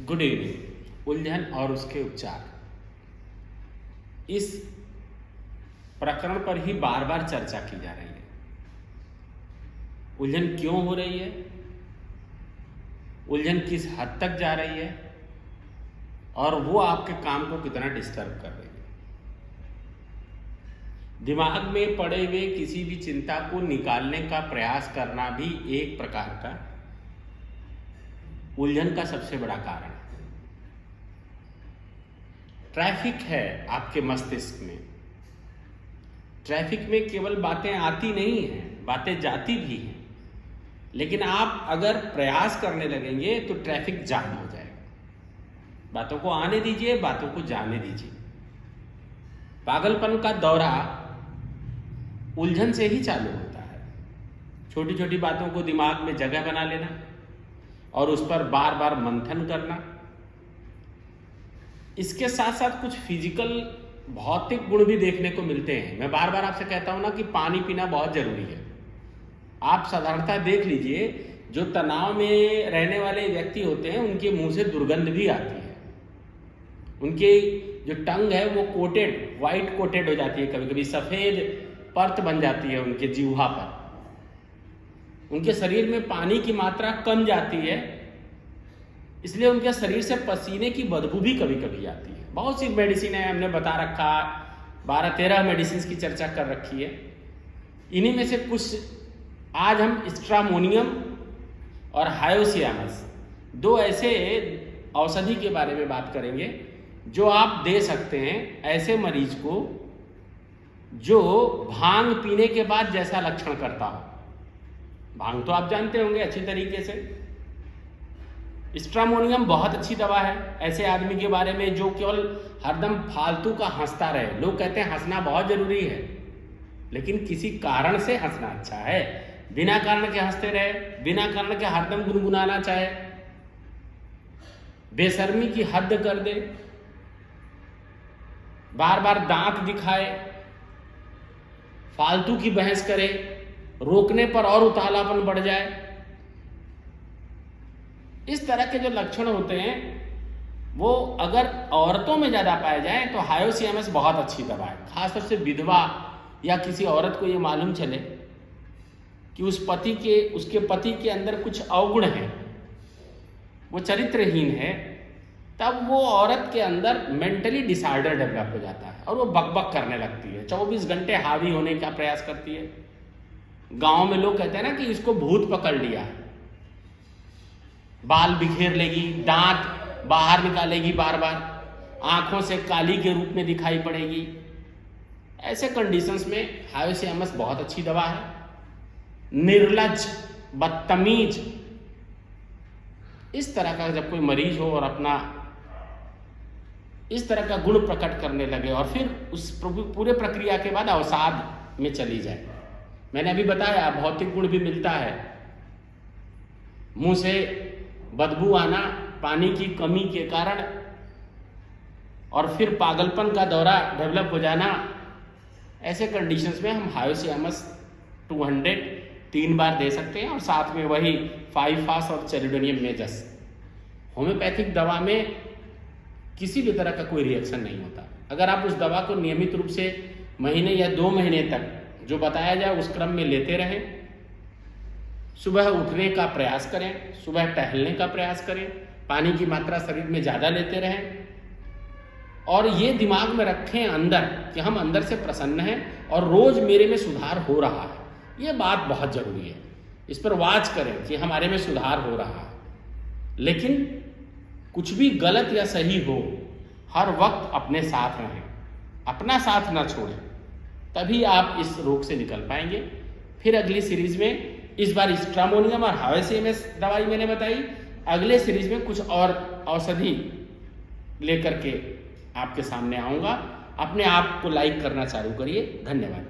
Good evening. उलझन और उसके उपचार, इस प्रकरण पर ही बार बार चर्चा की जा रही है। उलझन क्यों हो रही है, उलझन किस हद तक जा रही है और वो आपके काम को कितना डिस्टर्ब कर रही है। दिमाग में पड़े हुए किसी भी चिंता को निकालने का प्रयास करना भी एक प्रकार का उलझन का सबसे बड़ा कारण है। ट्रैफिक है आपके मस्तिष्क में। ट्रैफिक में केवल बातें आती नहीं हैं, बातें जाती भी हैं, लेकिन आप अगर प्रयास करने लगेंगे तो ट्रैफिक जाम हो जाएगा। बातों को आने दीजिए, बातों को जाने दीजिए। पागलपन का दौरा उलझन से ही चालू होता है। छोटी छोटी बातों को दिमाग में जगह बना लेना और उस पर बार बार मंथन करना। इसके साथ साथ कुछ फिजिकल भौतिक गुण भी देखने को मिलते हैं। मैं बार बार आपसे कहता हूं ना कि पानी पीना बहुत जरूरी है। आप साधारणतः देख लीजिए, जो तनाव में रहने वाले व्यक्ति होते हैं उनके मुंह से दुर्गंध भी आती है। उनके जो टंग है वो कोटेड, व्हाइट कोटेड हो जाती है, कभी कभी सफेद परत बन जाती है उनके जीह्वा पर। उनके शरीर में पानी की मात्रा कम जाती है, इसलिए उनके शरीर से पसीने की बदबू भी कभी कभी आती है। बहुत सी मेडिसिन है, हमने बता रखा, 12-13 मेडिसिन की चर्चा कर रखी है। इन्हीं में से कुछ आज हम स्ट्रामोनियम और हायोसियामस, दो ऐसे औषधि के बारे में बात करेंगे जो आप दे सकते हैं ऐसे मरीज को जो भांग पीने के बाद जैसा लक्षण करता हो। भांग तो आप जानते होंगे अच्छी तरीके से। स्ट्रामोनियम बहुत अच्छी दवा है ऐसे आदमी के बारे में जो केवल हरदम फालतू का हंसता रहे। लोग कहते हैं हंसना बहुत जरूरी है, लेकिन किसी कारण से हंसना अच्छा है। बिना कारण के हंसते रहे, बिना कारण के हरदम गुनगुनाना चाहे, बेशर्मी की हद कर दे, बार बार दांत दिखाए, फालतू की बहस करे, रोकने पर और उतावलापन बढ़ जाए, इस तरह के जो लक्षण होते हैं वो अगर औरतों में ज्यादा पाए जाएं तो हायोसियामस बहुत अच्छी दवा है। खासतौर से विधवा या किसी औरत को ये मालूम चले कि उसके पति के अंदर कुछ अवगुण है, वो चरित्रहीन है, तब वो औरत के अंदर मेंटली डिसऑर्डर डेवलप हो जाता है और वो बकबक करने लगती है, 24 घंटे हावी होने का प्रयास करती है। गांव में लोग कहते हैं ना कि इसको भूत पकड़ लिया। बाल बिखेर लेगी, दांत बाहर निकालेगी, बार बार आंखों से काली के रूप में दिखाई पड़ेगी। ऐसे कंडीशंस में हायोसियामस बहुत अच्छी दवा है। निर्लज्ज, बदतमीज, इस तरह का जब कोई मरीज हो और अपना इस तरह का गुण प्रकट करने लगे और फिर उस पूरे प्रक्रिया के बाद अवसाद में चली जाए। मैंने अभी बताया भौतिक गुण भी मिलता है, मुंह से बदबू आना पानी की कमी के कारण, और फिर पागलपन का दौरा डेवलप हो जाना। ऐसे कंडीशंस में हम हायोसियामस 200 3 बार दे सकते हैं और साथ में वही 5-FAS और चेलिडोनियम मेजस। होम्योपैथिक दवा में किसी भी तरह का कोई रिएक्शन नहीं होता। अगर आप उस दवा को नियमित रूप से महीने या 2 महीने तक जो बताया जाए उस क्रम में लेते रहें, सुबह उठने का प्रयास करें, सुबह टहलने का प्रयास करें, पानी की मात्रा शरीर में ज़्यादा लेते रहें और ये दिमाग में रखें अंदर कि हम अंदर से प्रसन्न हैं और रोज मेरे में सुधार हो रहा है। ये बात बहुत ज़रूरी है, इस पर वाच करें कि हमारे में सुधार हो रहा है। लेकिन कुछ भी गलत या सही हो, हर वक्त अपने साथ रहें, अपना साथ ना छोड़ें, तभी आप इस रोग से निकल पाएंगे। फिर अगली सीरीज में, इस बार स्ट्रामोनियम और हायोसियामस दवाई मैंने बताई, अगले सीरीज में कुछ और औषधि लेकर के आपके सामने आऊंगा। अपने आप को लाइक करना चालू करिए। धन्यवाद।